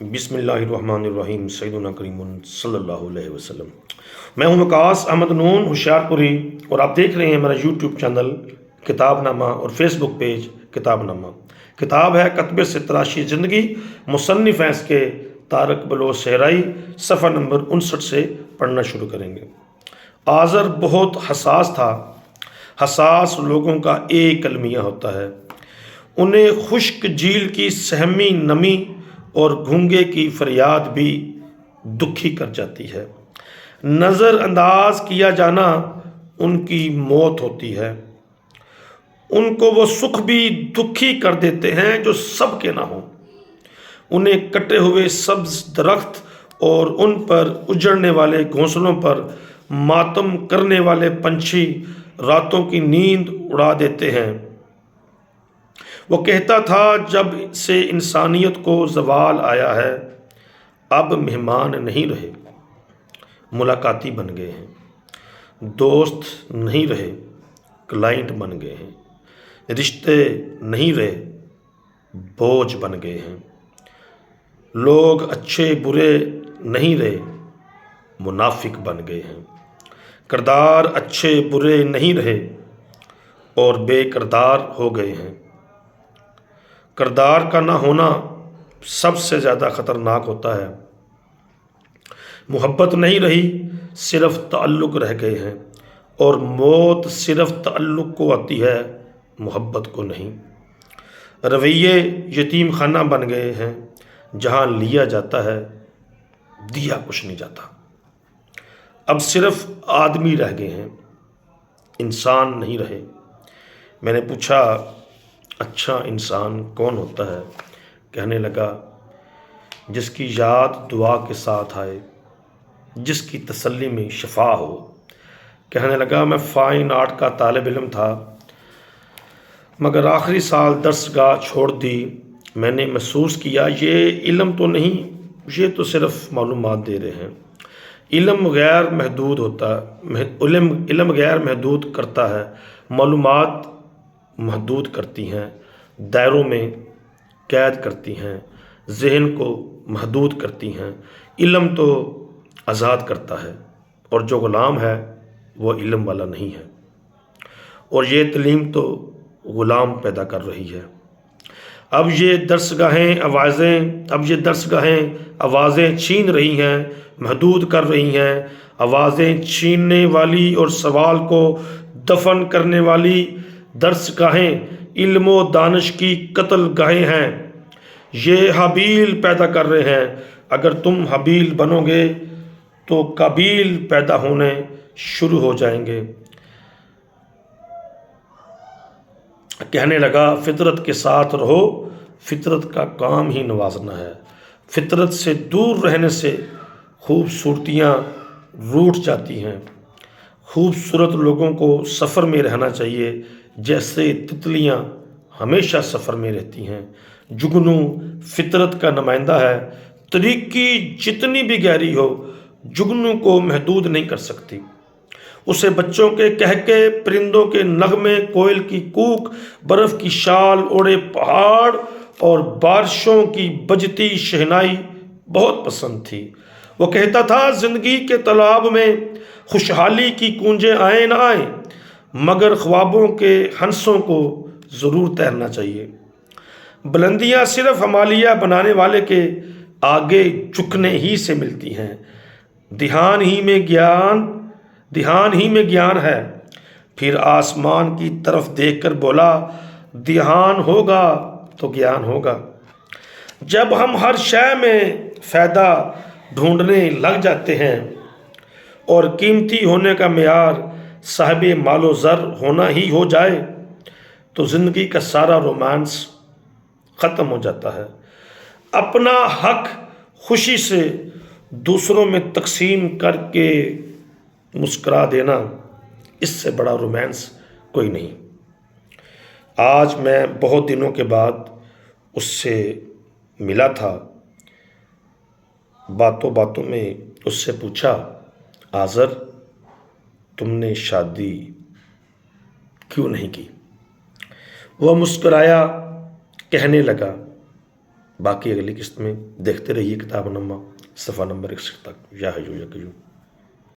بسم اللہ الرحمن الرحیم سیدنا کریم صلی اللہ علیہ وسلم۔ میں ہوں وقاص احمد نون ہوشیار پوری اور آپ دیکھ رہے ہیں میرا یوٹیوب چینل کتاب نامہ اور فیس بک پیج کتاب نامہ۔ کتاب ہے کتب سے تلاشی زندگی، مصنف ہیں اس کے طارق بلوچ صحرائی، صفحہ نمبر 59 سے پڑھنا شروع کریں گے۔ آزر بہت حساس تھا۔ حساس لوگوں کا ایک المیہ ہوتا ہے، انہیں خشک جھیل کی سہمی نمی اور گھونگے کی فریاد بھی دکھی کر جاتی ہے۔ نظر انداز کیا جانا ان کی موت ہوتی ہے۔ ان کو وہ سکھ بھی دکھی کر دیتے ہیں جو سب کے نہ ہوں۔ انہیں کٹے ہوئے سبز درخت اور ان پر اجڑنے والے گھونسلوں پر ماتم کرنے والے پنچھی راتوں کی نیند اڑا دیتے ہیں۔ وہ کہتا تھا جب سے انسانیت کو زوال آیا ہے اب مہمان نہیں رہے، ملاقاتی بن گئے ہیں، دوست نہیں رہے، کلائنٹ بن گئے ہیں، رشتے نہیں رہے، بوجھ بن گئے ہیں، لوگ اچھے برے نہیں رہے، منافق بن گئے ہیں، کردار اچھے برے نہیں رہے اور بے کردار ہو گئے ہیں۔ کردار کا نہ ہونا سب سے زیادہ خطرناک ہوتا ہے۔ محبت نہیں رہی، صرف تعلق رہ گئے ہیں، اور موت صرف تعلق کو آتی ہے، محبت کو نہیں۔ رویے یتیم خانہ بن گئے ہیں، جہاں لیا جاتا ہے دیا کچھ نہیں جاتا۔ اب صرف آدمی رہ گئے ہیں، انسان نہیں رہے۔ میں نے پوچھا اچھا انسان کون ہوتا ہے؟ کہنے لگا جس کی یاد دعا کے ساتھ آئے، جس کی تسلی میں شفا ہو۔ کہنے لگا میں فائن آرٹ کا طالب علم تھا، مگر آخری سال درسگاہ چھوڑ دی۔ میں نے محسوس کیا یہ علم تو نہیں، یہ تو صرف معلومات دے رہے ہیں۔ علم غیر محدود ہوتا ہے، علم غیر محدود کرتا ہے، معلومات محدود کرتی ہیں، دائروں میں قید کرتی ہیں، ذہن کو محدود کرتی ہیں۔ علم تو آزاد کرتا ہے، اور جو غلام ہے وہ علم والا نہیں ہے، اور یہ تعلیم تو غلام پیدا کر رہی ہے۔ اب یہ درسگاہیں آوازیں چھین رہی ہیں، محدود کر رہی ہیں۔ آوازیں چھیننے والی اور سوال کو دفن کرنے والی درسگاہیں علم و دانش کی قتل گاہیں ہیں۔ یہ حابیل پیدا کر رہے ہیں، اگر تم حابیل بنو گے تو قابیل پیدا ہونے شروع ہو جائیں گے۔ کہنے لگا فطرت کے ساتھ رہو، فطرت کا کام ہی نوازنا ہے۔ فطرت سے دور رہنے سے خوبصورتیاں روٹھ جاتی ہیں۔ خوبصورت لوگوں کو سفر میں رہنا چاہیے، جیسے تتلیاں ہمیشہ سفر میں رہتی ہیں۔ جگنو فطرت کا نمائندہ ہے، طریقی جتنی بھی گہری ہو جگنو کو محدود نہیں کر سکتی۔ اسے بچوں کے کہکے، پرندوں کے نغمے، کوئل کی کوک، برف کی شال اوڑے پہاڑ اور بارشوں کی بجتی شہنائی بہت پسند تھی۔ وہ کہتا تھا زندگی کے تالاب میں خوشحالی کی گونجیں آئیں نہ آئیں، مگر خوابوں کے ہنسوں کو ضرور تیرنا چاہیے۔ بلندیاں صرف ہمالیہ بنانے والے کے آگے جھکنے ہی سے ملتی ہیں۔ دھیان ہی میں گیان ہے۔ پھر آسمان کی طرف دیکھ کر بولا دھیان ہوگا تو گیان ہوگا۔ جب ہم ہر شے میں فائدہ ڈھونڈنے لگ جاتے ہیں اور قیمتی ہونے کا معیار صاحب مال و زر ہونا ہی ہو جائے تو زندگی کا سارا رومانس ختم ہو جاتا ہے۔ اپنا حق خوشی سے دوسروں میں تقسیم کر کے مسکرا دینا، اس سے بڑا رومانس کوئی نہیں۔ آج میں بہت دنوں کے بعد اس سے ملا تھا۔ باتوں باتوں میں اس سے پوچھا آزر تم نے شادی کیوں نہیں کی؟ وہ مسکرایا، کہنے لگا باقی اگلی قسط میں دیکھتے رہیے کتاب نامہ صفحہ نمبر 61 تک. یا حیو یا قیوم.